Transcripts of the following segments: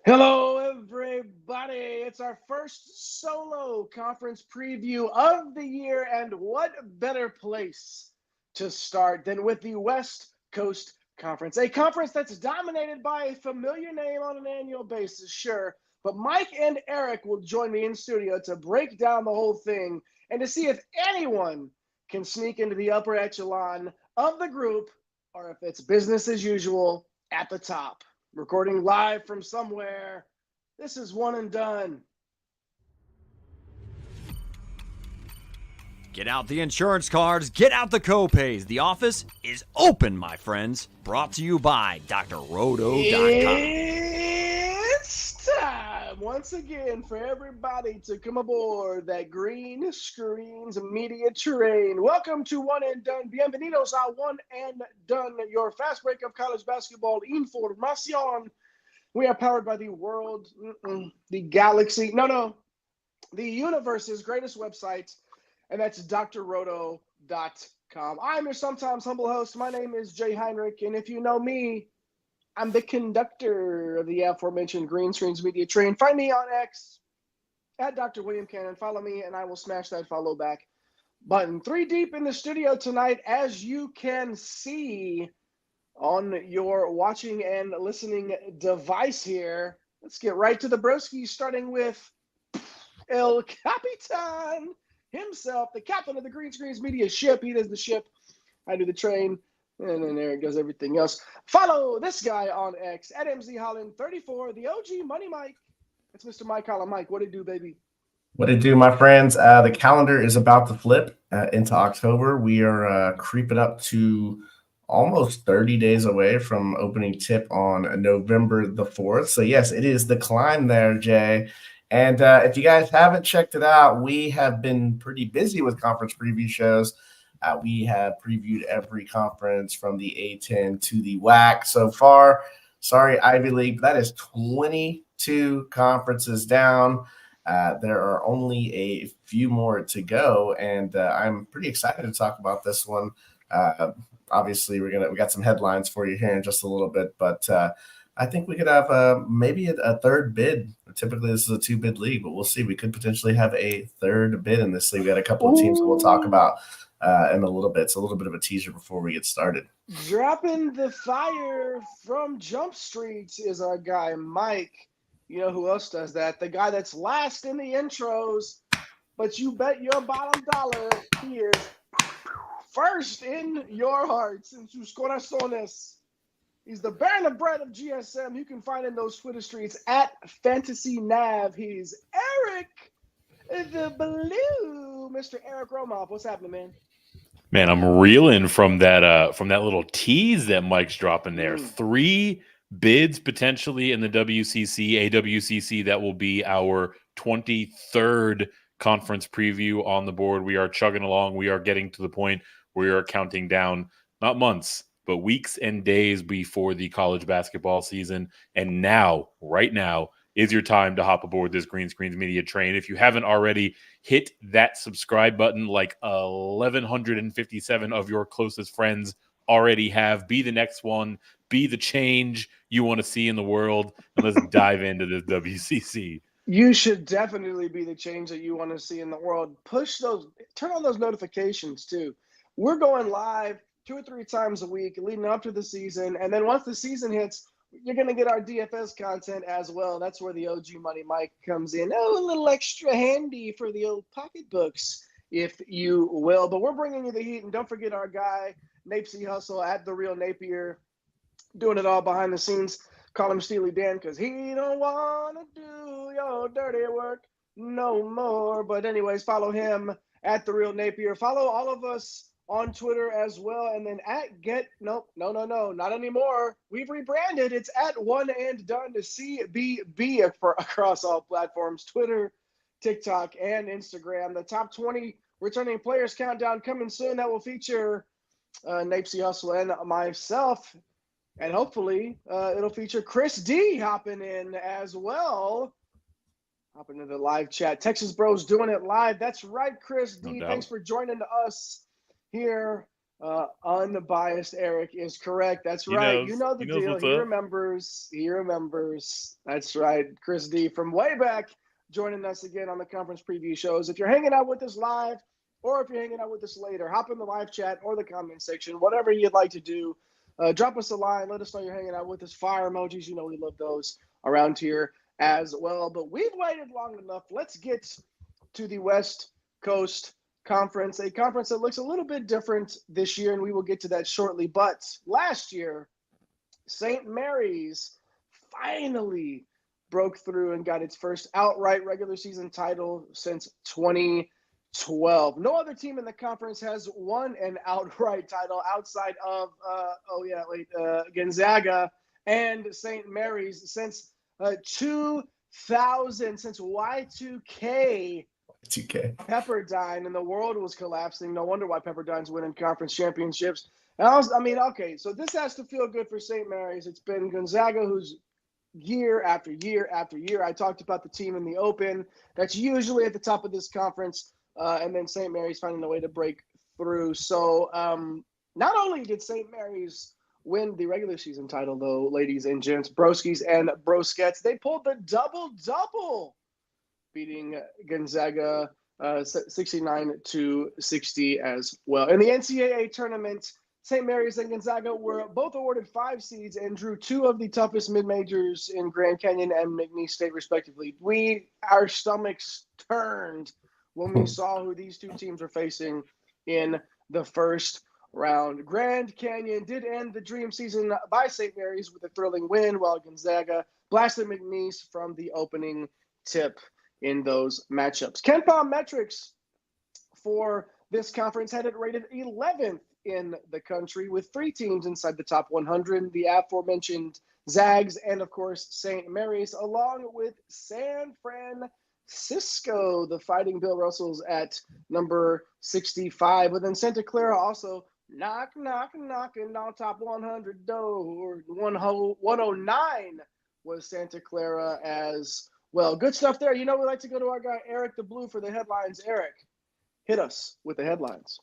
Hello, everybody. It's our first solo conference preview of the year, and what better place to start than with the West Coast Conference, a conference that's dominated by a familiar name on an annual basis, sure, but Mike and Eric will join me in studio to break down the whole thing and to see if anyone can sneak into the upper echelon of the group or if it's business as usual at the top. Recording live from somewhere, this is One and Done. Get out the insurance cards, get out the copays. The office is open, my friends. Brought to you by drroto.com. It's time once again for everybody to come aboard that green screens media train. Welcome to One and Done. Bienvenidos a One and Done, your fast break of college basketball información. We are powered by the world, the galaxy, the universe's greatest website, and that's drroto.com. I'm your sometimes humble host. My name is Jay Heinrich, and if you know me, I'm the conductor of the aforementioned green screens media train. Find me on X at Dr. William Cannon. Follow me, and I will smash that follow back button. 3 deep in the studio tonight, as you can see on your watching and listening device here. Let's get right to the broskies, starting with El Capitan himself, the captain of the Green Screens Media ship. He does the ship, I do the train, and then Eric does everything else. Follow this guy on X at MZ Holland 34, the OG Money Mike. That's Mr. Mike Holland. Mike, what it do, baby? What it do, my friends? The calendar is about to flip into October. We are creeping up to almost 30 days away from opening tip on November the 4th. So, yes, it is the climb there, Jay. And if you guys haven't checked it out, we have been pretty busy with conference preview shows. We have previewed every conference from the A10 to the WAC so far. Sorry, Ivy League, but that is 22 conferences down. There are only a few more to go, and I'm pretty excited to talk about this one. Obviously, we got some headlines for you here in just a little bit, but I think we could have maybe a third bid. Typically, this is a 2-bid league, but we'll see. We could potentially have a third bid in this league. We got a couple of teams that we'll talk about in a little bit. It's a little bit of a teaser before we get started. Dropping the fire from Jump Street is our guy, Mike. You know who else does that? The guy that's last in the intros, but you bet your bottom dollar he is first in your hearts, in sus corazones. He's the Baron of Bread of GSM. You can find in those Twitter streets at Fantasy Nav. He's Eric the Blue, Mr. Eric Romoff. What's happening, man? Man, I'm reeling from that little tease that Mike's dropping there. 3 bids potentially in the WCC, a WCC that will be our 23rd conference preview on the board. We are chugging along. We are getting to the point where we are counting down, not months, but weeks and days before the college basketball season. And now, right now, is your time to hop aboard this Green Screens Media train. If you haven't already, hit that subscribe button like 1,157 of your closest friends already have. Be the next one. Be the change you want to see in the world. And let's dive into this WCC. You should definitely be the change that you want to see in the world. Turn on those notifications too. We're going live 2 or 3 times a week leading up to the season. And then once the season hits, you're going to get our DFS content as well. That's where the OG Money Mike comes in. Oh, a little extra handy for the old pocketbooks, if you will. But we're bringing you the heat. And don't forget our guy, Napesy Hustle at The Real Napier, doing it all behind the scenes. Call him Steely Dan because he don't want to do your dirty work no more. But anyways, follow him at The Real Napier. Follow all of us on Twitter as well. And then at no, not anymore. We've rebranded. It's at One and Done to CBB across all platforms, Twitter, TikTok, and Instagram. The top 20 returning players countdown coming soon. That will feature Napesy Hustle and myself. And hopefully it'll feature Chris D hopping in as well. Hopping into the live chat. Texas Bros doing it live. That's right, Chris D. No doubt. Thanks for joining us here Unbiased Eric is correct. That's right. You know the deal. He remembers. That's right. Chris D from way back joining us again on the conference preview shows. If you're hanging out with us live or if you're hanging out with us later, hop in the live chat or the comment section, whatever you'd like to do. Drop us a line. Let us know you're hanging out with us. Fire emojis. You know we love those around here as well. But we've waited long enough. Let's get to the West Coast Conference, a conference that looks a little bit different this year, and we will get to that shortly. But last year, St. Mary's finally broke through and got its first outright regular season title since 2012. No other team in the conference has won an outright title outside of Gonzaga and St. Mary's since 2000, since Y2K. Pepperdine, and the world was collapsing. No wonder why Pepperdine's winning conference championships. So this has to feel good for St. Mary's. It's been Gonzaga who's year after year after year. I talked about the team in the Open that's usually at the top of this conference, and then St. Mary's finding a way to break through. So not only did St. Mary's win the regular season title, though, ladies and gents, broskies and broskettes, they pulled the double-double, beating Gonzaga 69-60 as well. In the NCAA tournament, St. Mary's and Gonzaga were both awarded 5 seeds and drew 2 of the toughest mid-majors in Grand Canyon and McNeese State, respectively. Our stomachs turned when we saw who these two teams were facing in the first round. Grand Canyon did end the dream season by St. Mary's with a thrilling win, while Gonzaga blasted McNeese from the opening tip in those matchups. KenPom Metrics for this conference had it rated 11th in the country, with 3 teams inside the top 100, the aforementioned Zags and, of course, St. Mary's, along with San Francisco, the Fighting Bill Russells at number 65. But then Santa Clara also knocking on top 100 door. 109 was Santa Clara as well. Good stuff there. You know, we like to go to our guy, Eric the Blue, for the headlines. Eric, hit us with the headlines.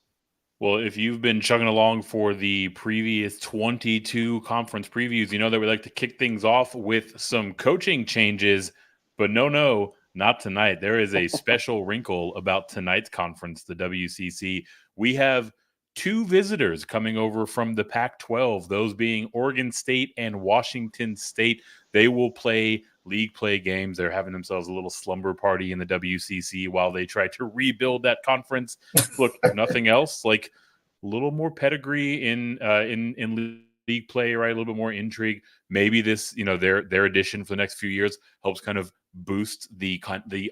Well, if you've been chugging along for the previous 22 conference previews, you know that we like to kick things off with some coaching changes. But no, not tonight. There is a special wrinkle about tonight's conference, the WCC. We have 2 visitors coming over from the Pac-12, those being Oregon State and Washington State. They will play league play games. They're having themselves a little slumber party in the WCC while they try to rebuild that conference. Look, if nothing else, like a little more pedigree in league play, right? A little bit more intrigue. Maybe this, their addition for the next few years helps kind of boost the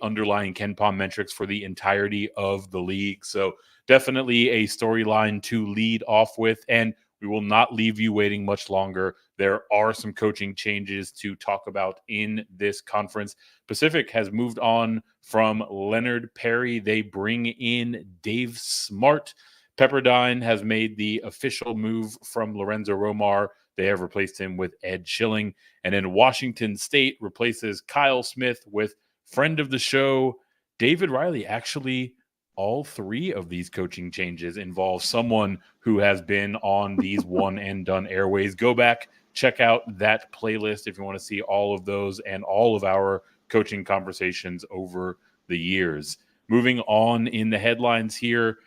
underlying KenPom metrics for the entirety of the league. So definitely a storyline to lead off with, and we will not leave you waiting much longer. There are some coaching changes to talk about in this conference. Pacific has moved on from Leonard Perry. They bring in Dave Smart. Pepperdine has made the official move from Lorenzo Romar. They have replaced him with Ed Schilling. And then Washington State replaces Kyle Smith with friend of the show, David Riley. Actually, all 3 of these coaching changes involve someone who has been on these one and done airways. Go back, check out that playlist if you want to see all of those and all of our coaching conversations over the years. Moving on in the headlines here,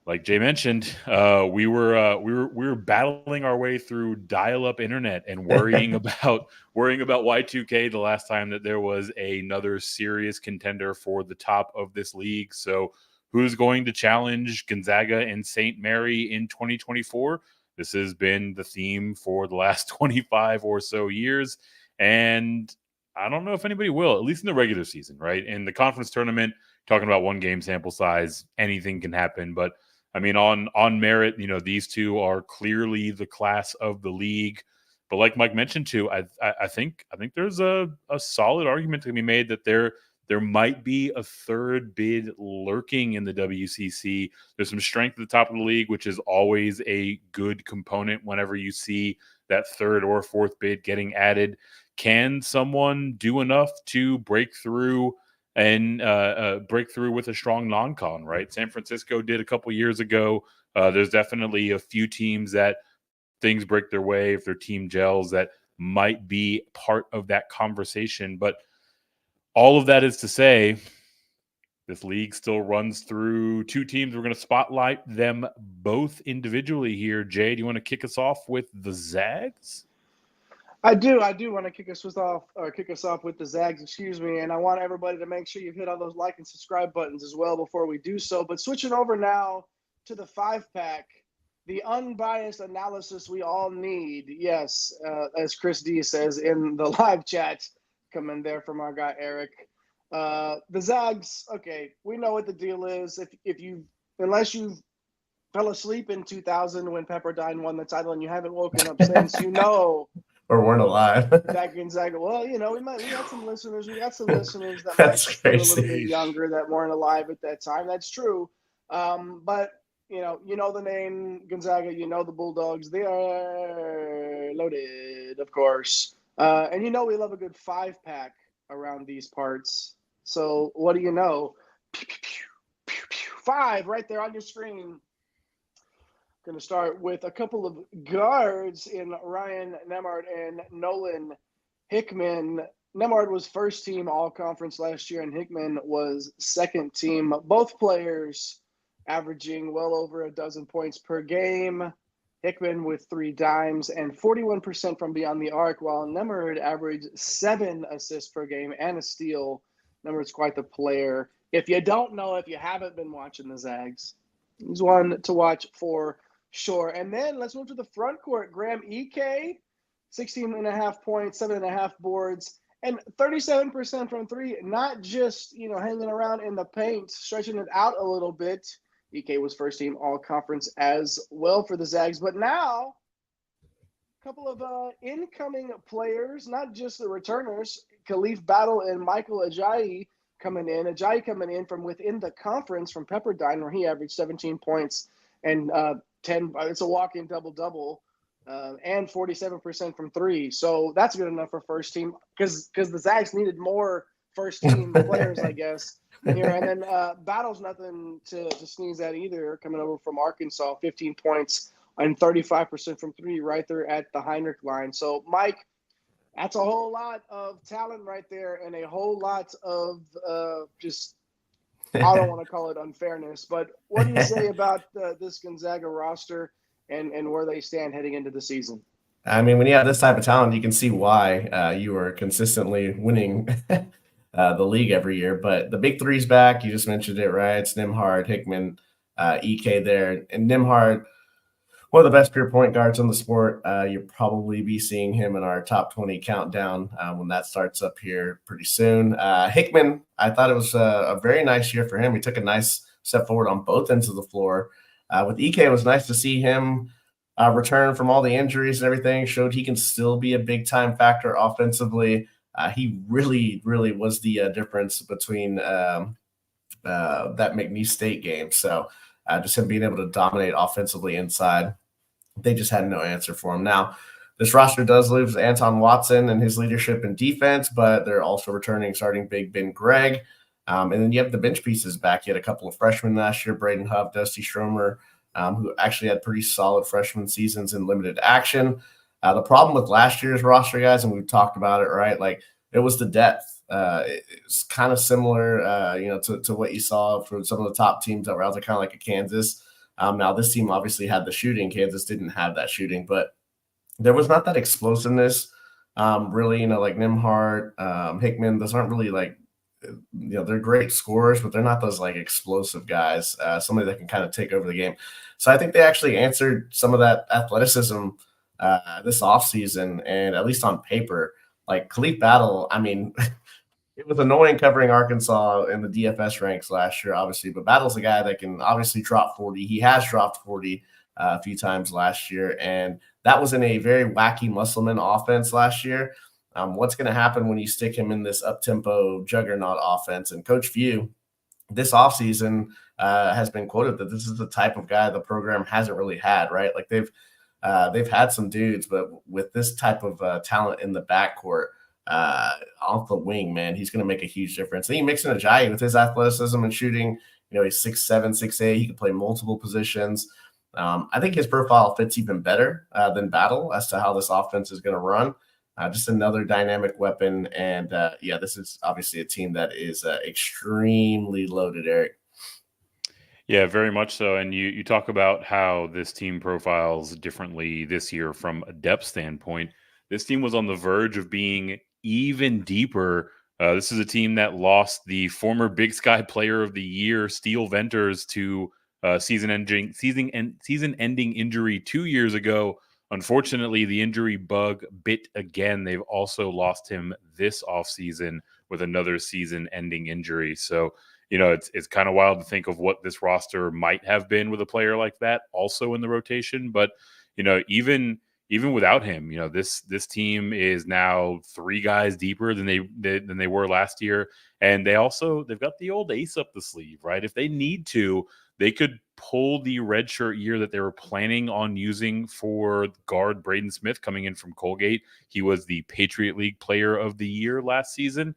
like Jay mentioned, we were battling our way through dial-up internet and worrying about Y2K the last time that there was another serious contender for the top of this league. So, who's going to challenge Gonzaga and St. Mary in 2024? This has been the theme for the last 25 or so years, and I don't know if anybody will, at least in the regular season, right? In the conference tournament, talking about 1 game sample size, anything can happen, but I mean, on merit, these 2 are clearly the class of the league. But like Mike mentioned too, I think there's a solid argument to be made that there might be a 3rd bid lurking in the WCC. There's some strength at the top of the league, which is always a good component whenever you see that 3rd or 4th bid getting added. Can someone do enough to break through and break through with a strong non-con, right? San Francisco did a couple years ago. There's definitely a few teams that things break their way if their team gels that might be part of that conversation. But all of that is to say, this league still runs through two teams. We're going to spotlight them both individually here. Jay, do you want to kick us off with the Zags? I do want to kick us off with the Zags, and I want everybody to make sure you've hit all those like and subscribe buttons as well before we do so. But switching over now to the 5-pack, the unbiased analysis we all need. Yes, as Chris D says in the live chat, coming there from our guy Eric. The Zags, okay, we know what the deal is. Unless you fell asleep in 2000 when Pepperdine won the title and you haven't woken up since, or weren't alive. Back in Gonzaga. Well, we got some listeners. We got some listeners that That's might crazy. be a little bit younger that weren't alive at that time. That's true. But you know the name Gonzaga. You know the Bulldogs. They are loaded, of course. And we love a good 5-pack around these parts. So what do you know? Pew, pew, pew, pew, 5 right there on your screen. Going to start with a couple of guards in Ryan Nembhard and Nolan Hickman. Nembhard was first team all-conference last year, and Hickman was second team. Both players averaging well over a dozen points per game. Hickman with 3 dimes and 41% from beyond the arc, while Nembhard averaged 7 assists per game and a steal. Nembhard's quite the player. If you don't know, if you haven't been watching the Zags, he's one to watch for sure. And then let's move to the front court. Graham Ike, 16.5 points, 7.5 boards, and 37% from 3. Not just, hanging around in the paint, stretching it out a little bit. Ike was first team all-conference as well for the Zags. But now, a couple of incoming players, not just the returners, Khalif Battle and Michael Ajayi coming in. Ajayi coming in from within the conference from Pepperdine, where he averaged 17 points and 10. It's a walk-in double-double, and 47% from 3. So that's good enough for first team because the Zags needed more first-team players, I guess. Here and then Battle's nothing to sneeze at either. Coming over from Arkansas, 15 points and 35% from 3, right there at the Heinrich line. So Mike, that's a whole lot of talent right there, and a whole lot of just. I don't want to call it unfairness, but what do you say about this Gonzaga roster and where they stand heading into the season? I mean, when you have this type of talent, you can see why you are consistently winning the league every year. But the big three's back. You just mentioned it, right? It's Nembhard, Hickman, Ike there. And Nembhard, one of the best pure point guards on the sport. You'll probably be seeing him in our top 20 countdown when that starts up here pretty soon. Hickman, I thought it was a very nice year for him. He took a nice step forward on both ends of the floor. With Ike, it was nice to see him return from all the injuries and everything. Showed he can still be a big-time factor offensively. He really, really was the difference between that McNeese State game. So just him being able to dominate offensively inside. They just had no answer for him. Now, this roster does lose Anton Watson and his leadership in defense, but they're also returning starting big Ben Gregg. And then you have the bench pieces back. You had a couple of freshmen last year, Braden Huff, Dusty Stromer, who actually had pretty solid freshman seasons in limited action. The problem with last year's roster, guys, and we've talked about it, right? Like, it was the depth. It's kind of similar, to what you saw from some of the top teams that were out there, kind of like a Kansas. Now, this team obviously had the shooting. Kansas didn't have that shooting, but there was not that explosiveness. Really, like Nembhard, Hickman, those aren't really like, they're great scorers, but they're not those like explosive guys, somebody that can kind of take over the game. So I think they actually answered some of that athleticism this offseason, and at least on paper, like Khalif Battle, I mean, it was annoying covering Arkansas in the DFS ranks last year, obviously, but Battle's a guy that can obviously drop 40. He has dropped 40 a few times last year, and that was in a very wacky Musselman offense last year. What's going to happen when you stick him in this up-tempo juggernaut offense? And Coach View, this offseason, has been quoted that this is the type of guy the program hasn't really had, right? Like they've had some dudes, but with this type of talent in the backcourt, off the wing, man, he's going to make a huge difference. And you mix in Ajayi with his athleticism and shooting. He's 6'7", 6'8". He can play multiple positions. I think his profile fits even better than Battle as to how this offense is going to run. Just another dynamic weapon. And this is obviously a team that is extremely loaded, Eric. Yeah, very much so. And you talk about how this team profiles differently this year from a depth standpoint. This team was on the verge of being even deeper. This is a team that lost the former Big Sky Player of the Year, Steel Venters, to season-ending injury 2 years ago. Unfortunately, the injury bug bit again. They've also lost him this offseason with another season-ending injury. So, it's kind of wild to think of what this roster might have been with a player like that also in the rotation. But, even without him, this team is now 3 guys deeper than they were last year. And they've got the old ace up the sleeve, right? If they need to, they could pull the redshirt year that they were planning on using for guard Braden Smith coming in from Colgate. He was the Patriot League Player of the Year last season.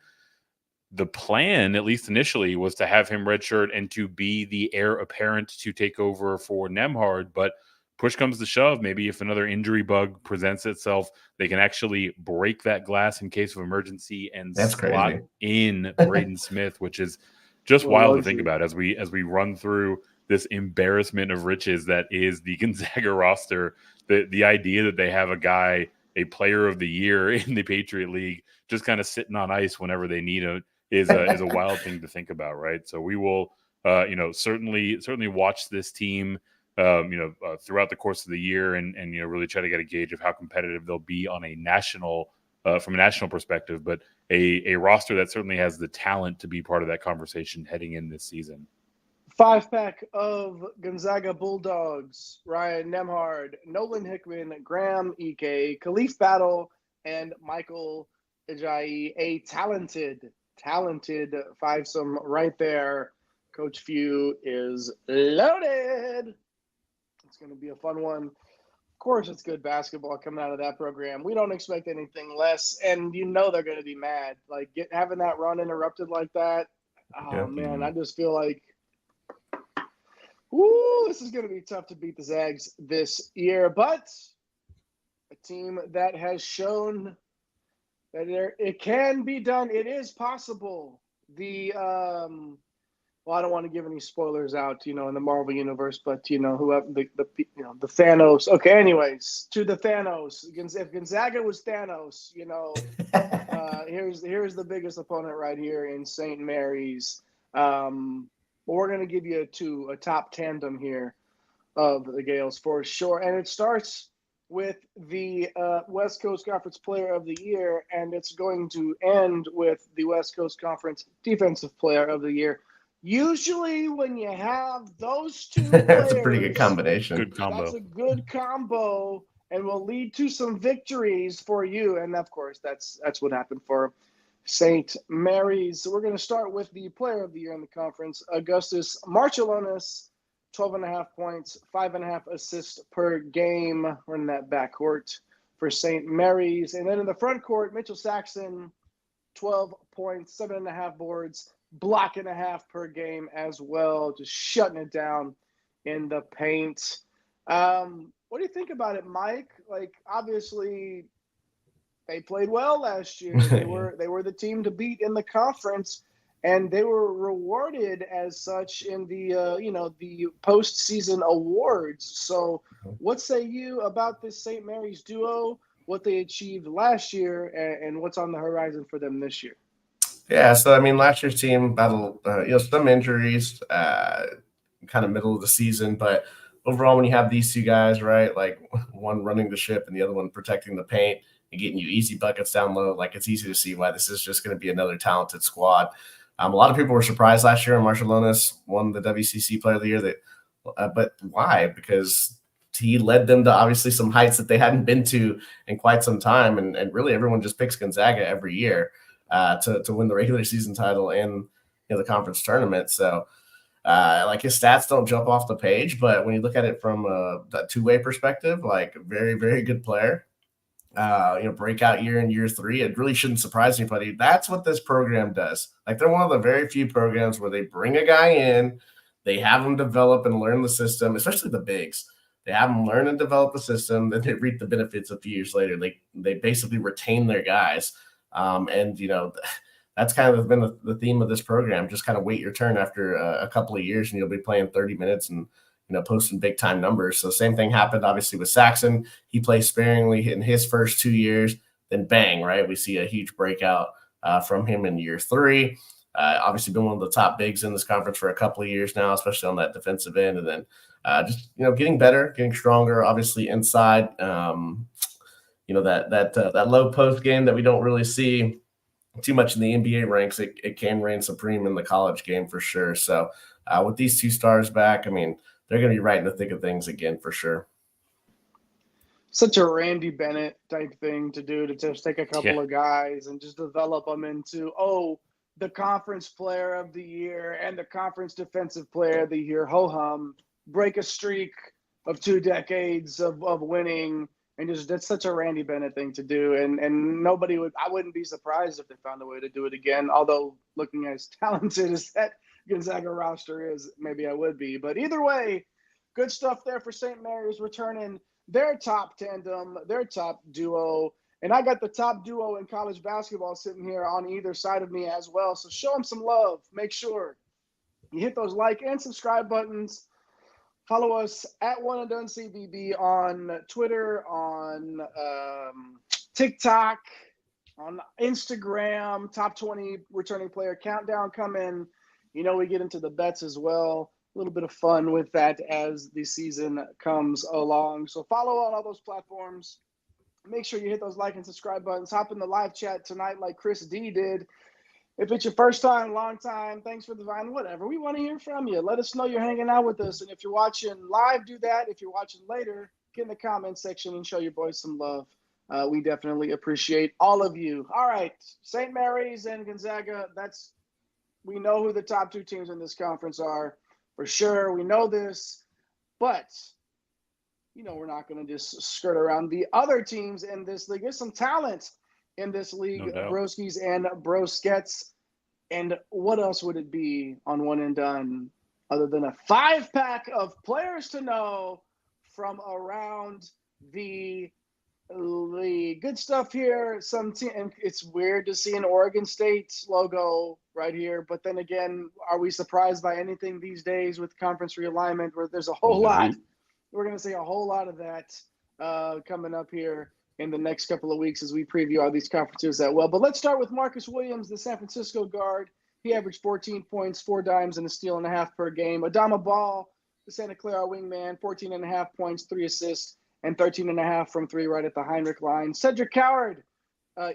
The plan, at least initially, was to have him redshirt and to be the heir apparent to take over for Nembhard. But push comes to shove, maybe if another injury bug presents itself, they can actually break that glass in case of emergency and slot in Braden Smith, which is just wild to think about as we run through this embarrassment of riches that is the Gonzaga roster. The idea that they have a player of the year in the Patriot League, just kind of sitting on ice whenever they need him is a wild thing to think about, right? So we will, certainly watch this team, throughout the course of the year, and really try to get a gauge of how competitive they'll be on a national, from a national perspective. But a roster that certainly has the talent to be part of that conversation heading in this season. 5-pack of Gonzaga Bulldogs: Ryan Nembhard, Nolan Hickman, Graham Ike, Khalif Battle, and Michael Ajayi. A talented fivesome right there. Coach Few is loaded. It's going to be a fun one. Of course, it's good basketball coming out of that program. We don't expect anything less, and they're going to be mad. Like having that run interrupted like that. Oh, man, I just feel like, this is going to be tough to beat the Zags this year. But a team that has shown that it can be done. It is possible. I don't want to give any spoilers out, in the Marvel universe, but whoever the Thanos. Okay, anyways, to the Thanos. If Gonzaga was Thanos, here's the biggest opponent right here in St. Mary's. We're going to give you a top tandem here of the Gales for sure, and it starts with the West Coast Conference Player of the Year, and it's going to end with the West Coast Conference Defensive Player of the Year. Usually when you have those two players, that's a pretty good combination. Good combo. That's a good combo and will lead to some victories for you. And, of course, that's what happened for St. Mary's. So we're going to start with the Player of the Year in the conference, Augustus Marciulionis. 12.5 points, 5.5 assists per game. We're in that backcourt for St. Mary's. And then in the front court, Mitchell Saxen, 12 points, 7.5 boards, block and a half per game as well, just shutting it down in the paint. What do you think about it, Mike? Like, obviously, they played well last year. They were the team to beat in the conference. And they were rewarded as such in the the postseason awards. So, what say you about this St. Mary's duo? What they achieved last year, and what's on the horizon for them this year? Yeah, so last year's team battled some injuries, kind of middle of the season, but overall, when you have these two guys, right, like one running the ship and the other one protecting the paint and getting you easy buckets down low, like it's easy to see why this is just going to be another talented squad. A lot of people were surprised last year when Marciulionis won the WCC Player of the Year. But why? Because he led them to obviously some heights that they hadn't been to in quite some time. And really everyone just picks Gonzaga every year to win the regular season title and the conference tournament. So like his stats don't jump off the page, but when you look at it from a two-way perspective, like very, very good player. Breakout year in year 3, it really shouldn't surprise anybody. That's what this program does. Like, they're one of the very few programs where they bring a guy in, they have him develop and learn the system, especially the bigs. They have them learn and develop the system, then they reap the benefits a few years later. They basically retain their guys. And, that's kind of been the theme of this program. Just kind of wait your turn after a couple of years, and you'll be playing 30 minutes and, posting big time numbers. So same thing happened obviously with Saxen. He played sparingly in his first 2 years, then bang, right? We see a huge breakout from him in year 3. Obviously been one of the top bigs in this conference for a couple of years now, especially on that defensive end. And then just, getting better, getting stronger, obviously inside, that low post game that we don't really see too much in the NBA ranks. It can reign supreme in the college game for sure. So with these 2 stars back, I mean, they're going to be right in the thick of things again for sure. Such a Randy Bennett type thing to do, to just take a couple of guys and just develop them into, the conference player of the year and the conference defensive player of the year, ho-hum, break a streak of 2 decades of winning. And just, that's such a Randy Bennett thing to do. And I wouldn't be surprised if they found a way to do it again. Although looking as talented as that Gonzaga roster is, maybe I would be. But either way, good stuff there for St. Mary's, returning their top tandem, their top duo. And I got the top duo in college basketball sitting here on either side of me as well. So show them some love. Make sure you hit those like and subscribe buttons. Follow us at One and Done CBB on Twitter, on TikTok, on Instagram. Top 20 returning player countdown coming. We get into the bets as well. A little bit of fun with that as the season comes along. So follow on all those platforms. Make sure you hit those like and subscribe buttons. Hop in the live chat tonight like Chris D did. If it's your first time, long time, thanks for the vine, whatever. We want to hear from you. Let us know you're hanging out with us. And if you're watching live, do that. If you're watching later, get in the comment section and show your boys some love. We definitely appreciate all of you. All right, St. Mary's and Gonzaga, we know who the top 2 teams in this conference are. For sure, we know this. But, we're not going to just skirt around the other teams in this league. There's some talent in this league, no broskies and broskets. And what else would it be on One and Done other than a 5-pack of players to know from around the league? Good stuff here. And it's weird to see an Oregon State logo right here, but then again, are we surprised by anything these days with conference realignment, where there's a whole lot? We're going to see a whole lot of that coming up here in the next couple of weeks as we preview all these conferences that well. But let's start with Marcus Williams, the San Francisco guard. He averaged 14 points, 4 dimes, and a steal and a half per game. Adama Ball, the Santa Clara wingman, 14 and a half points, 3 assists, and 13 and a half from 3 right at the Heinrich line. Cedric Coward,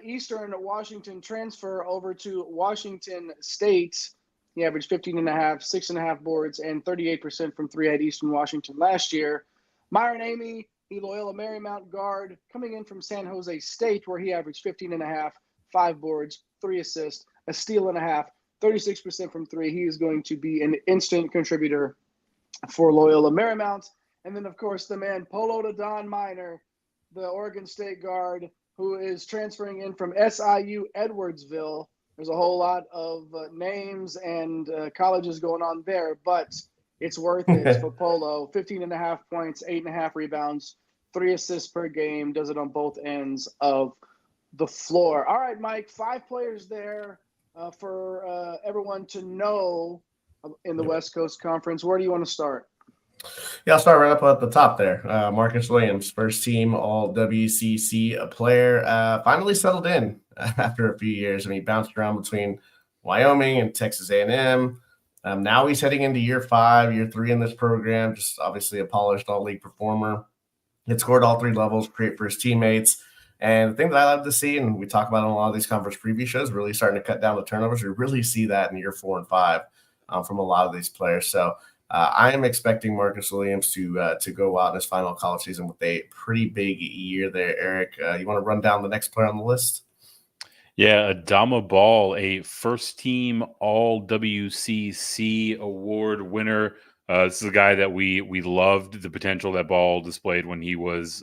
Eastern Washington transfer over to Washington State. He averaged 15 and a half, 6.5 boards, and 38% from 3 at Eastern Washington last year. Myron Amy, the Loyola Marymount guard, coming in from San Jose State, where he averaged 15 and a half, 5 boards, 3 assists, a steal and a half, 36% from 3. He is going to be an instant contributor for Loyola Marymount. And then, of course, the man Polo to Don Minor, the Oregon State guard, who is transferring in from SIU Edwardsville. There's a whole lot of names and colleges going on there, but it's worth it for Polo. 15 and a half points, 8.5 rebounds, 3 assists per game, does it on both ends of the floor. All right, Mike, 5 players there for everyone to know in the West Coast Conference. Where do you want to start? Yeah, I'll start right up at the top there. Marcus Williams, first team all WCC player, finally settled in after a few years. I mean, he bounced around between Wyoming and Texas A&M. Now he's heading into year 5, year 3 in this program, just obviously a polished all-league performer. He scored all 3 levels, great for his teammates. And the thing that I love to see, and we talk about on a lot of these conference preview shows, really starting to cut down the turnovers. We really see that in year 4 and 5 from a lot of these players. So I am expecting Marcus Williams to go out in his final college season with a pretty big year there. Eric, you want to run down the next player on the list? Yeah, Adama Ball, a first-team All-WCC award winner. This is a guy that we loved the potential that Ball displayed when he was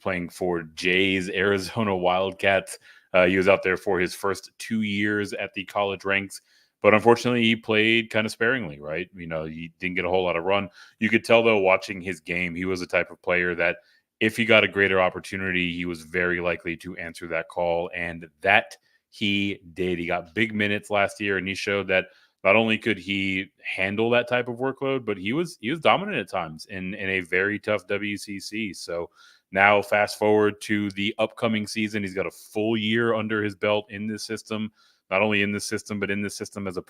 playing for Jay's Arizona Wildcats. He was out there for his first 2 years at the college ranks, but unfortunately he played kind of sparingly, right? He didn't get a whole lot of run. You could tell, though, watching his game, he was the type of player that if he got a greater opportunity, he was very likely to answer that call, and that he did. He got big minutes last year, and he showed that not only could he handle that type of workload, but he was dominant at times in a very tough WCC. So now fast forward to the upcoming season, he's got a full year under his belt in this system, not only in this system, but in this system as a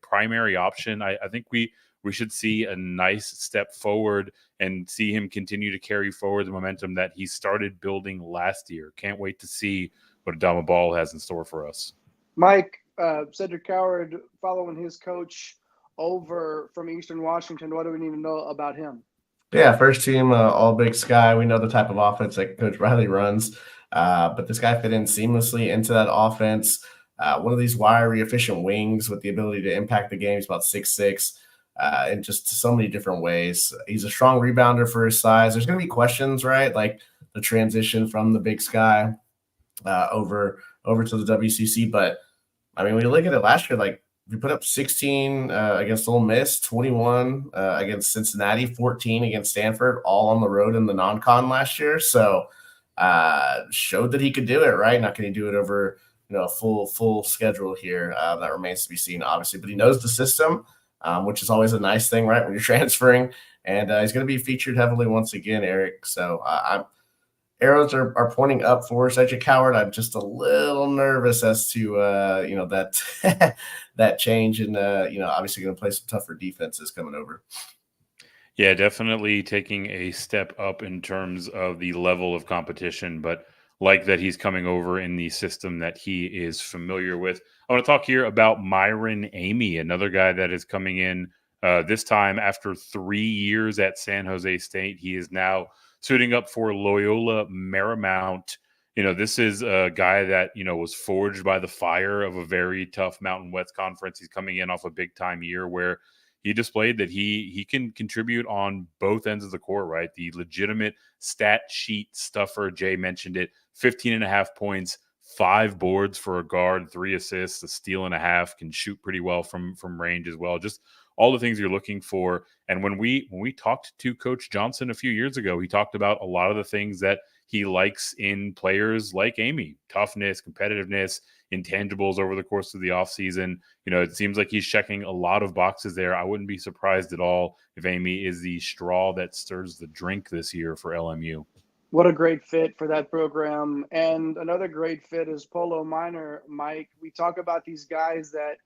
primary option. I think we should see a nice step forward and see him continue to carry forward the momentum that he started building last year. Can't wait to see what Adama Ball has in store for us. Mike, Cedric Coward following his coach over from Eastern Washington. What do we need to know about him? Yeah, first team All Big Sky. We know the type of offense that Coach Riley runs, but this guy fit in seamlessly into that offense. One of these wiry, efficient wings with the ability to impact the game. He's about 6'6", in just so many different ways. He's a strong rebounder for his size. There's going to be questions, right? Like the transition from the Big Sky over to the WCC, but I mean, when you look at it last year, like we put up 16 against Ole Miss, 21 against Cincinnati, 14 against Stanford, all on the road in the non-con last year. So showed that he could do it, right? Not going to do it over a full schedule here. That remains to be seen, obviously. But he knows the system, which is always a nice thing, right, when you're transferring. And he's going to be featured heavily once again, Eric. So arrows are pointing up for Cedric Coward. I'm just a little nervous as to that that change, and obviously going to play some tougher defenses coming over. Yeah, definitely taking a step up in terms of the level of competition, but like that he's coming over in the system that he is familiar with. I want to talk here about Myron Amy, another guy that is coming in this time after 3 years at San Jose State. He is now suiting up for Loyola Marymount. This is a guy that, was forged by the fire of a very tough Mountain West conference. He's coming in off a big time year where he displayed that he can contribute on both ends of the court, right? The legitimate stat sheet stuffer. Jay mentioned it, 15.5 points, 5 boards for a guard, 3 assists, a steal and a half, can shoot pretty well from range as well. Just all the things you're looking for. And when we talked to Coach Johnson a few years ago, he talked about a lot of the things that he likes in players like Amy: toughness, competitiveness, intangibles over the course of the offseason. It seems like he's checking a lot of boxes there. I wouldn't be surprised at all if Amy is the straw that stirs the drink this year for LMU. What a great fit for that program. And another great fit is Polo Minor, Mike. We talk about these guys that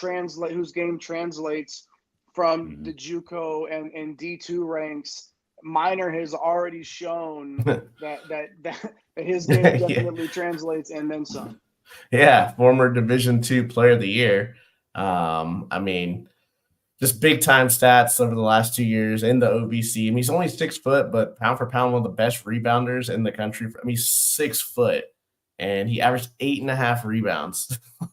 whose game translates from the JUCO and D2 ranks. Minor has already shown that his game definitely translates and then some. Yeah, former Division II Player of the Year. I mean, just big time stats over the last 2 years in the OVC. I mean, he's only 6 foot, but pound for pound, one of the best rebounders in the country. I mean, he's 6 foot, and he averaged 8.5 rebounds. He's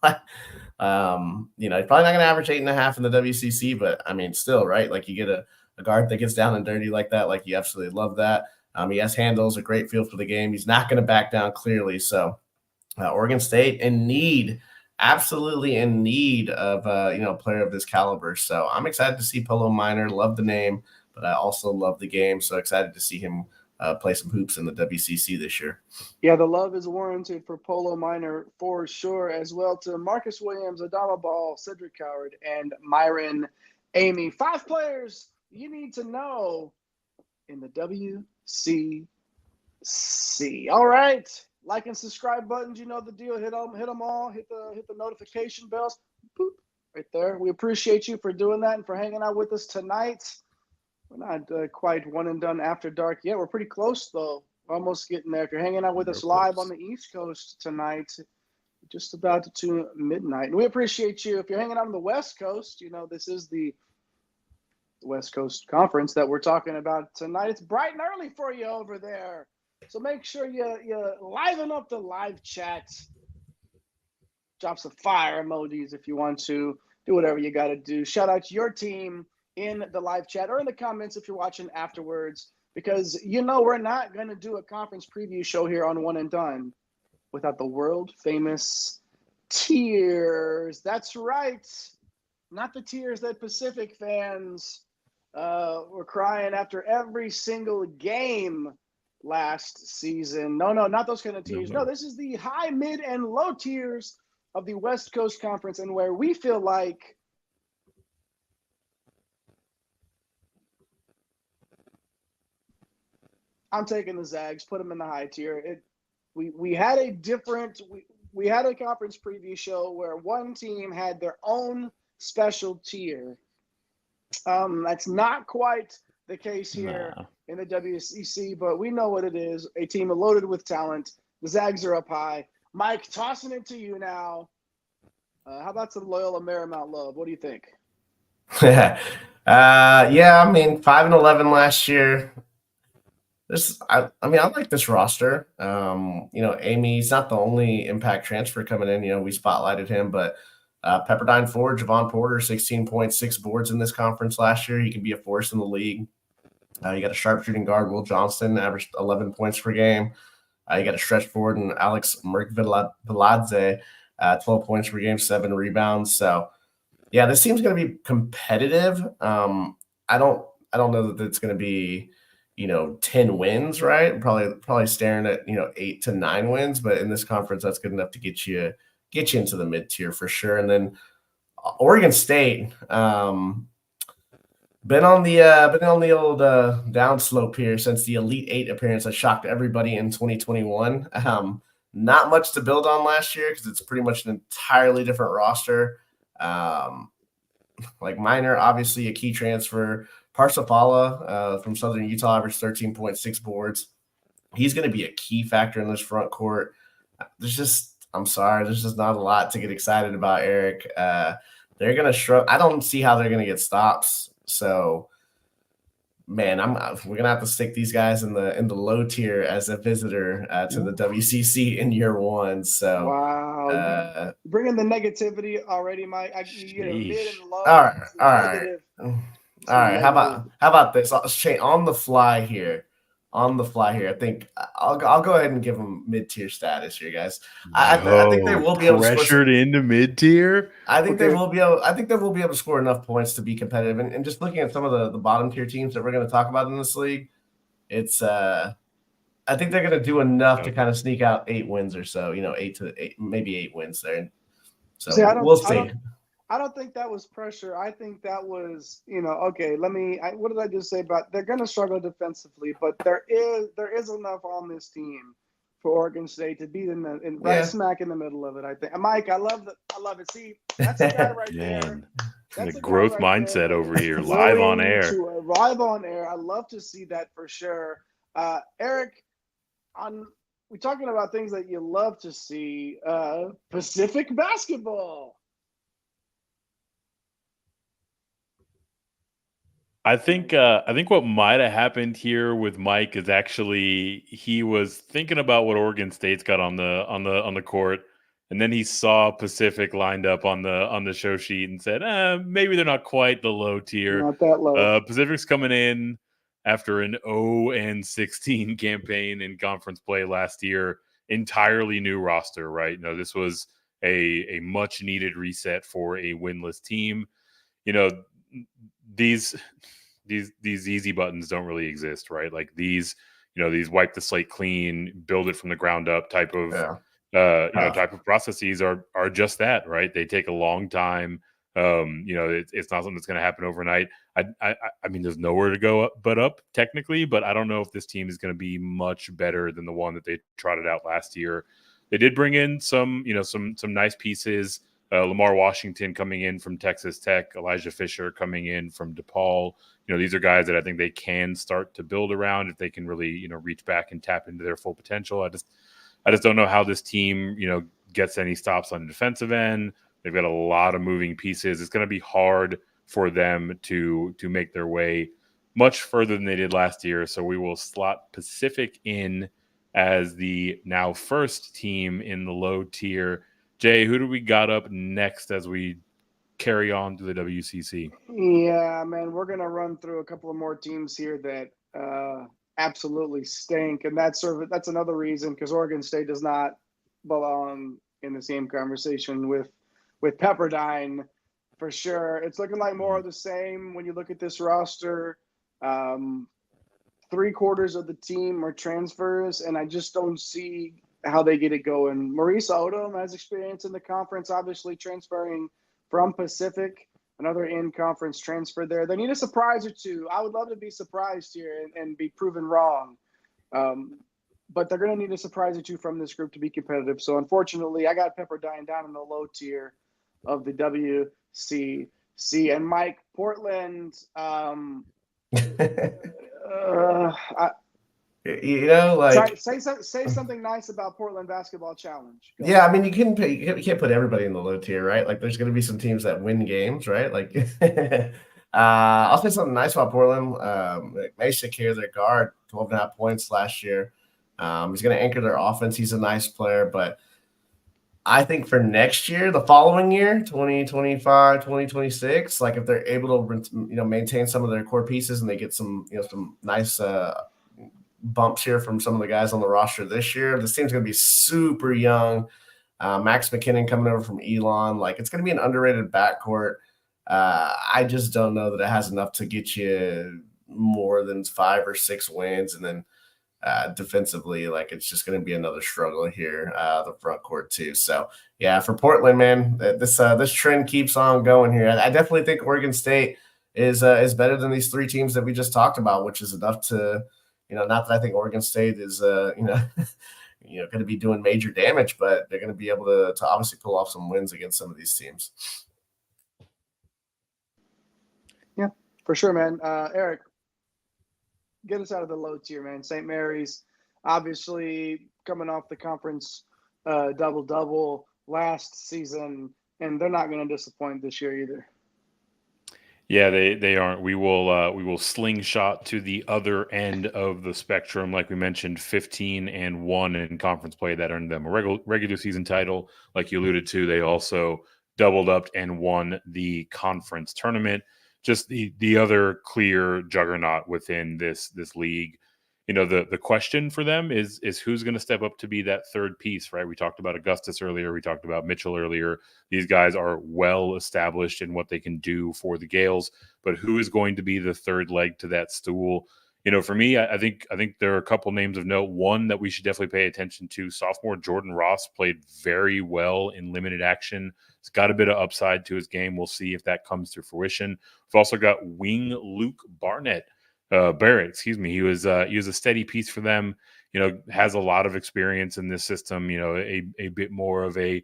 probably not going to average 8.5 in the WCC, but I mean, still, right? Like, you get a guard that gets down and dirty like that. Like, you absolutely love that. He has handles, a great feel for the game. He's not going to back down clearly. So Oregon State absolutely in need of a player of this caliber. So I'm excited to see Polo Minor. Love the name, but I also love the game. So excited to see him play some hoops in the WCC this year. Yeah, the love is warranted for Polo Minor for sure, as well to Marcus Williams, Adama Ball, Cedric Coward, and Myron Amy. 5 players you need to know in the WCC. All right. Like and subscribe buttons, you know the deal. Hit them all. Hit the notification bells. Boop, right there. We appreciate you for doing that and for hanging out with us tonight. We're not quite one and done after dark yet. We're pretty close though. Almost getting there. If you're hanging out with us live on the East Coast tonight, just about to midnight. And we appreciate you. If you're hanging out on the West Coast, this is the West Coast Conference that we're talking about tonight. It's bright and early for you over there. So make sure you liven up the live chat. Drop some fire emojis if you want to. Do whatever you got to do. Shout out to your team in the live chat or in the comments if you're watching afterwards, because we're not going to do a conference preview show here on One and Done without the world famous Tiers. That's right. Not the tears that Pacific fans were crying after every single game last season. No, not those kind of tiers. No, this is the high, mid, and low tiers of the West Coast Conference, and where we feel like I'm taking the Zags, put them in the high tier. We had a conference preview show where one team had their own special tier. That's not quite the case here in the WCC, but we know what it is. A team loaded with talent. The Zags are up high. Mike, tossing it to you now. How about some Loyola Marymount love? What do you think? Yeah, I mean, 5-11 last year. I like this roster. Amy's not the only impact transfer coming in. We spotlighted him, but Pepperdine forward Javon Porter, 16.6 boards in this conference last year. He can be a force in the league. You got a sharpshooting guard, Will Johnston, averaged 11 points per game. You got a stretch forward and Alex Merkviladze, 12 points per game, 7 rebounds. So, yeah, this team's going to be competitive. I don't know that it's going to be 10 wins, right? Probably staring at 8 to 9 wins, but in this conference, that's good enough to get you into the mid tier for sure. And then Oregon State, been on the old downslope here since the Elite Eight appearance that shocked everybody in 2021. Not much to build on last year because it's pretty much an entirely different roster. Like Minor, obviously a key transfer. Parsifala from Southern Utah averaged 13.6 boards. He's going to be a key factor in this front court. There's just not a lot to get excited about, Eric. They're going to struggle. I don't see how they're going to get stops. So, man, we're going to have to stick these guys in the low tier as a visitor to the WCC in year one. So, wow, bringing the negativity already, Mike. Mid and low. All right. All right, how about this? I'll change on the fly here. I think I'll go ahead and give them mid-tier status here, guys. I think they will be able to score pressured into mid-tier. I think they will be able to score enough points to be competitive. And just looking at some of the bottom tier teams that we're going to talk about in this league, it's I think they're going to do enough to kind of sneak out 8 wins or so. 8 wins there. So we'll see. I don't think that was pressure. I think that was, okay, what did I just say about they're going to struggle defensively, but there is enough on this team for Oregon State to be right smack in the middle of it, I think. And Mike, I love it. See, that's the guy right there. That's the growth mindset over here, live on air. Live on air. I love to see that for sure. Eric, we're talking about things that you love to see. Pacific basketball. I think what might have happened here with Mike is actually he was thinking about what Oregon State's got on the court, and then he saw Pacific lined up on the show sheet and said, maybe they're not quite the low tier. Not that low. Pacific's coming in after an 0-16 campaign in conference play last year, entirely new roster, right? This was a much needed reset for a winless team. These easy buttons don't really exist, right? Like these wipe the slate clean, build it from the ground up type of type of processes are just that, right? They take a long time. It's not something that's going to happen overnight. I mean, there's nowhere to go but up technically, but I don't know if this team is going to be much better than the one that they trotted out last year. They did bring in some nice pieces. Lamar Washington coming in from Texas Tech, Elijah Fisher coming in from DePaul. These are guys that I think they can start to build around if they can really, reach back and tap into their full potential. I just don't know how this team, gets any stops on the defensive end. They've got a lot of moving pieces. It's going to be hard for them to make their way much further than they did last year. So we will slot Pacific in as the now first team in the low tier. Jay, who do we got up next as we carry on to the WCC? Yeah, man, we're going to run through a couple of more teams here that absolutely stink. And that's another reason because Oregon State does not belong in the same conversation with Pepperdine for sure. It's looking like more of the same when you look at this roster. 3/4 of the team are transfers, and I just don't see how they get it going. Maurice Odom has experience in the conference, obviously transferring from Pacific, another in-conference transfer there. They need a surprise or two. I would love to be surprised here and be proven wrong. But they're going to need a surprise or two from this group to be competitive. So, unfortunately, I got Pepperdine down in the low tier of the WCC. And, Mike, Portland, say something nice about Portland Basketball Challenge. Go yeah, I mean, you can't put everybody in the low tier, right? Like, there's going to be some teams that win games, right? Like, I'll say something nice about Portland. Masik here, their guard, 12.5 points last year. He's going to anchor their offense. He's a nice player, but I think for next year, the following year, 2025, 2026, like if they're able to, maintain some of their core pieces and they get some nice bumps here from some of the guys on the roster this year, this team's going to be super young. Max McKinnon coming over from Elon, like it's going to be an underrated backcourt. I just don't know that it has enough to get you more than 5 or 6 wins, and then defensively, like it's just going to be another struggle here, the front court too. So yeah, for Portland, man, this trend keeps on going here. I definitely think Oregon State is better than these 3 teams that we just talked about, which is enough to, not that I think Oregon State is, going to be doing major damage, but they're going to be able to obviously pull off some wins against some of these teams. Yeah, for sure, man. Eric, get us out of the low tier, man. St. Mary's, obviously coming off the conference double-double last season, and they're not going to disappoint this year either. Yeah, they aren't. We will slingshot to the other end of the spectrum, like we mentioned, 15-1 in conference play that earned them a regular season title. Like you alluded to, they also doubled up and won the conference tournament. Just the other clear juggernaut within this league. The question for them is who's going to step up to be that third piece, right? We talked about Augustus earlier. We talked about Mitchell earlier. These guys are well established in what they can do for the Gales, but who is going to be the third leg to that stool? For me, I think there are a couple names of note. One that we should definitely pay attention to, sophomore Jordan Ross played very well in limited action. He's got a bit of upside to his game. We'll see if that comes to fruition. We've also got wing Luke Barrett. He was a steady piece for them. Has a lot of experience in this system. A bit more of a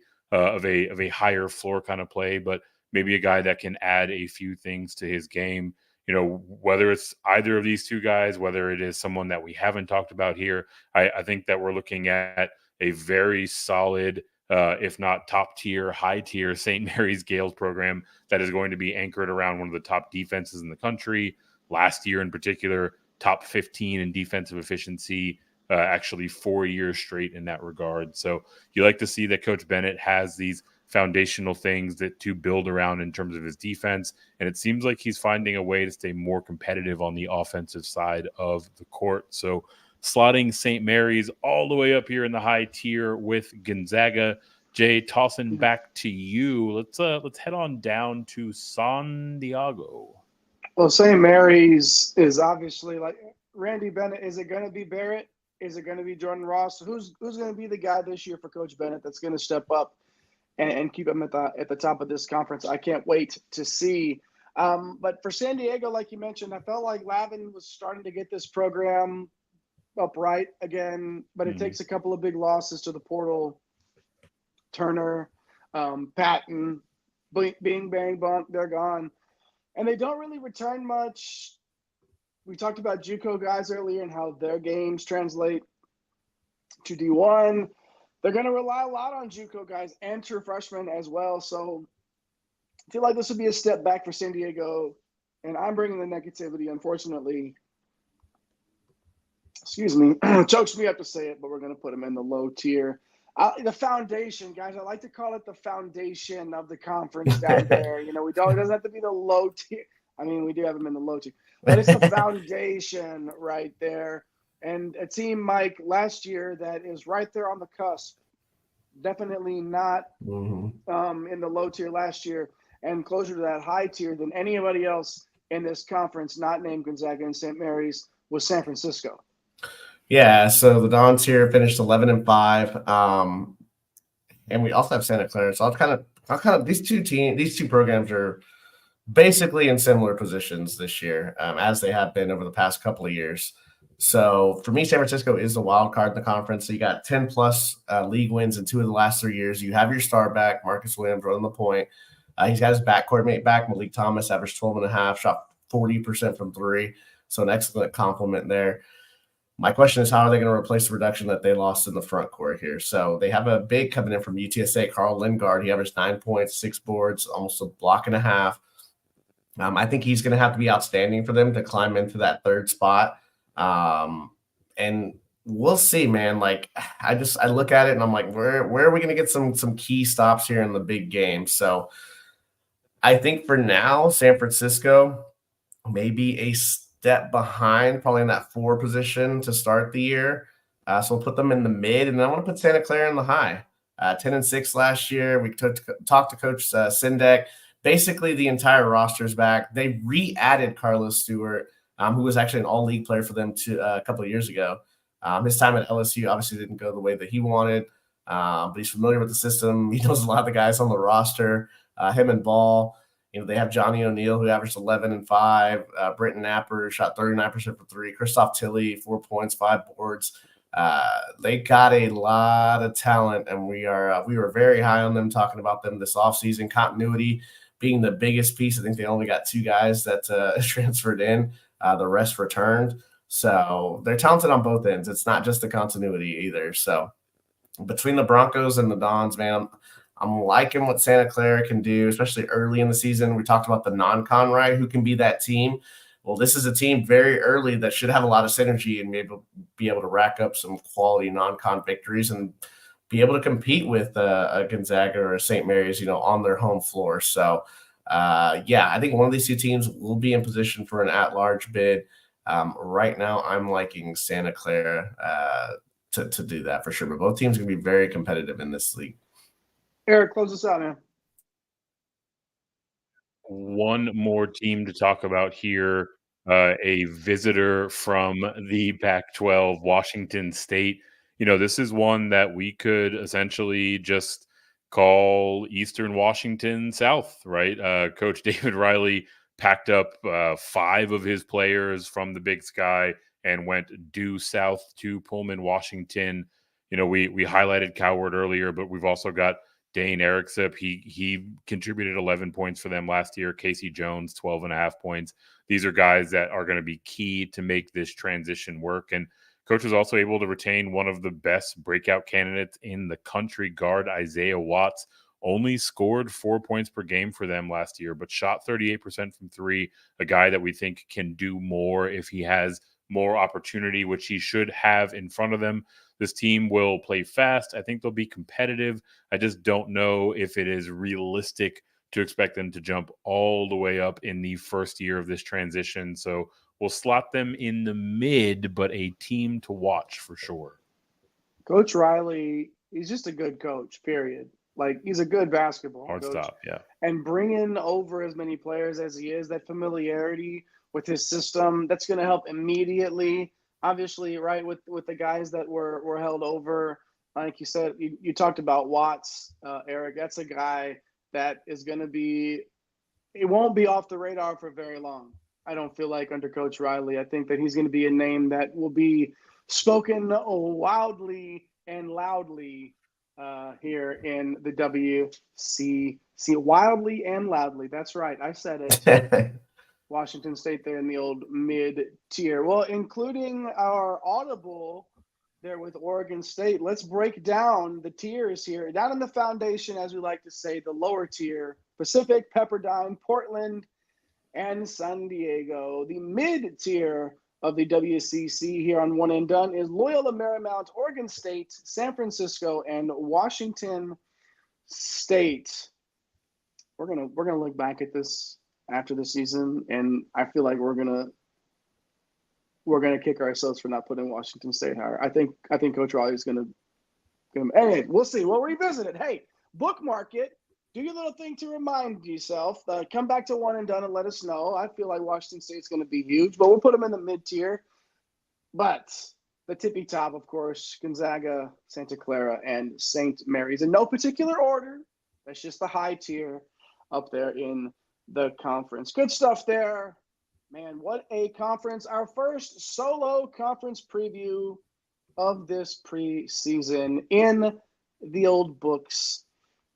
higher floor kind of play, but maybe a guy that can add a few things to his game. Whether it's either of these 2 guys, whether it is someone that we haven't talked about here, I think that we're looking at a very solid, if not top tier, high tier St. Mary's Gales program that is going to be anchored around one of the top defenses in the country. Last year in particular, top 15 in defensive efficiency, actually 4 years straight in that regard. So you like to see that Coach Bennett has these foundational things to build around in terms of his defense. And it seems like he's finding a way to stay more competitive on the offensive side of the court. So slotting St. Mary's all the way up here in the high tier with Gonzaga. Jay, tossing back to you. Let's head on down to San Diego. Well, St. Mary's is obviously like Randy Bennett. Is it going to be Barrett? Is it going to be Jordan Ross? Who's going to be the guy this year for Coach Bennett that's going to step up and keep him at the top of this conference? I can't wait to see. But for San Diego, like you mentioned, I felt like Lavin was starting to get this program upright again, but it takes a couple of big losses to the portal. Turner, Patton, Bing, Bang, Bunk, they're gone. And they don't really return much. We talked about JUCO guys earlier and how their games translate to D1. They're going to rely a lot on JUCO guys and true freshmen as well. So I feel like this would be a step back for San Diego. And I'm bringing the negativity, unfortunately. Excuse me. Chokes me up to say it, but we're going to put them in the low tier. The foundation, guys. I like to call it the foundation of the conference down there. It doesn't have to be the low tier. I mean, we do have them in the low tier, but it's the foundation right there. And a team, Mike, last year that is right there on the cusp, definitely not in the low tier last year, and closer to that high tier than anybody else in this conference, not named Gonzaga and St. Mary's, was San Francisco. Yeah, so the Dons here finished 11-5, and we also have Santa Clara. So I'll kind of these two programs are basically in similar positions this year, as they have been over the past couple of years. So for me, San Francisco is the wild card in the conference. So you got 10+ league wins in 2 of the last 3 years. You have your star back, Marcus Williams, running the point. He's got his backcourt mate back. Malik Thomas averaged 12.5, shot 40% from 3. So an excellent compliment there. My question is, how are they going to replace the reduction that they lost in the front court here? So they have a big coming in from UTSA, Carl Lindgaard. He averaged 9 points, 6 boards, almost a block and a half. I think he's going to have to be outstanding for them to climb into that 3rd spot. And we'll see, man. Like I look at it and I'm like, where are we going to get some key stops here in the big game? So I think for now, San Francisco maybe a step behind, probably in that 4 position to start the year. So we'll put them in the mid, and then I want to put Santa Clara in the high. 10-6 last year. We talked to Coach Sindek. Basically, the entire roster is back. They re-added Carlos Stewart, who was actually an all-league player for them a couple of years ago. His time at LSU obviously didn't go the way that he wanted, but he's familiar with the system. He knows a lot of the guys on the roster, him and Ball. They have Johnny O'Neal, who averaged 11-5. Brenton Napper shot 39% for 3. Christoph Tilley, 4 points, 5 boards. They got a lot of talent, and we were very high on them, talking about them this offseason. Continuity being the biggest piece. I think they only got 2 guys that transferred in. The rest returned. So they're talented on both ends. It's not just the continuity either. So between the Broncos and the Dons, man, I'm liking what Santa Clara can do, especially early in the season. We talked about the non-con, right? Who can be that team? Well, this is a team very early that should have a lot of synergy and be able to rack up some quality non-con victories and be able to compete with a Gonzaga or a St. Mary's, on their home floor. So, I think one of these 2 teams will be in position for an at-large bid. Right now, I'm liking Santa Clara to do that for sure. But both teams are going to be very competitive in this league. Eric, close us out, man. One more team to talk about here, a visitor from the Pac-12, Washington State. This is one that we could essentially just call Eastern Washington South, right? Coach David Riley packed up 5 of his players from the Big Sky and went due south to Pullman, Washington. We highlighted Coward earlier, but we've also got Dane Eriksip. He contributed 11 points for them last year. Casey Jones, 12.5 points. These are guys that are going to be key to make this transition work. And Coach was also able to retain one of the best breakout candidates in the country, guard Isaiah Watts. Only scored 4 points per game for them last year, but shot 38% from 3. A guy that we think can do more if he has more opportunity, which he should have in front of them. This team will play fast. I think they'll be competitive. I just don't know if it is realistic to expect them to jump all the way up in the first year of this transition. So we'll slot them in the mid, but a team to watch for sure. Coach Riley, he's just a good coach, period. Like, he's a good basketball Hard coach. stop, yeah. And bringing over as many players as he is, that familiarity with his system, that's going to help immediately. Obviously, right, with the guys that were held over, like you said, you talked about Watts, Eric. That's a guy that is going to be – it won't be off the radar for very long. I don't feel like under Coach Riley. I think that he's going to be a name that will be spoken wildly and loudly here in the WCC. Wildly and loudly. That's right. I said it. Washington State there in the old mid-tier. Well, including our audible there with Oregon State, let's break down the tiers here. Down in the foundation, as we like to say, the lower tier, Pacific, Pepperdine, Portland, and San Diego. The mid-tier of the WCC here on One and Done is Loyola, Marymount, Oregon State, San Francisco, and Washington State. We're gonna look back at this after the season, and I feel like we're gonna kick ourselves for not putting Washington State higher. I think Coach Riley is gonna Anyway, we'll see. We'll revisit it. Hey, bookmark it. Do your little thing to remind yourself. Come back to One and Done and let us know. I feel like Washington State's going to be huge, but we'll put them in the mid-tier. But the tippy top, of course, Gonzaga, Santa Clara, and St. Mary's. In no particular order. That's just the high tier up there in the conference. Good stuff there. Man, what a conference. Our first solo conference preview of this preseason in the old books.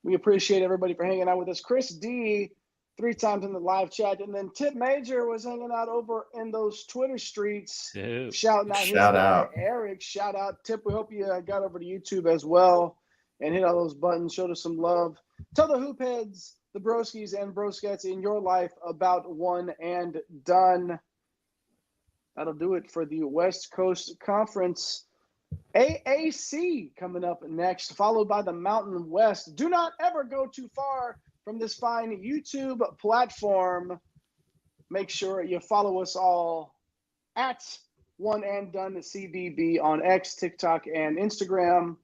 We appreciate everybody for hanging out with us. Chris D, 3 times in the live chat. And then Tip Major was hanging out over in those Twitter streets. Dude. Shouting out his guy, Eric. Shout out, Tip. We hope you got over to YouTube as well and hit all those buttons. Showed us some love. Tell the hoop heads, the broskies and broskettes in your life about One and Done. That'll do it for the West Coast Conference. AAC coming up next, followed by the Mountain West. Do not ever go too far from this fine YouTube platform. Make sure you follow us all at One and Done CBB on X, TikTok, and Instagram.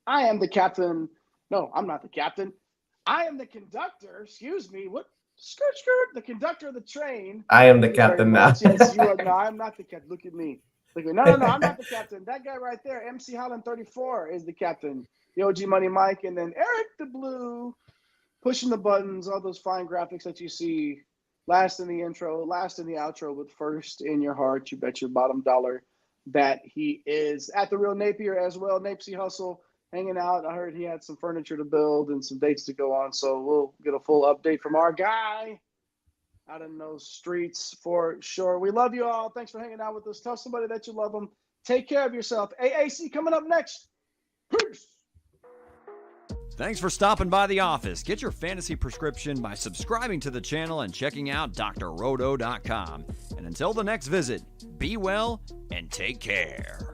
I am the captain. No, I'm not the captain. I am the conductor. Excuse me. What? Skirt. The conductor of the train. I am the captain now. Yes, you are. No, I'm not the captain. Look at me. No, I'm not the captain. That guy right there, MC Holland 34, is the captain. The OG Money Mike, and then Eric the Blue, pushing the buttons, all those fine graphics that you see. Last in the intro, last in the outro, but first in your heart. You bet your bottom dollar that he is. At the Real Napier as well, Napesy Hustle, hanging out. I heard he had some furniture to build and some dates to go on, so we'll get a full update from our guy out in those streets for sure. We love you all. Thanks for hanging out with us. Tell somebody that you love them. Take care of yourself. AAC coming up next. Peace. Thanks for stopping by the office. Get your fantasy prescription by subscribing to the channel and checking out drrodo.com. And until the next visit, be well and take care.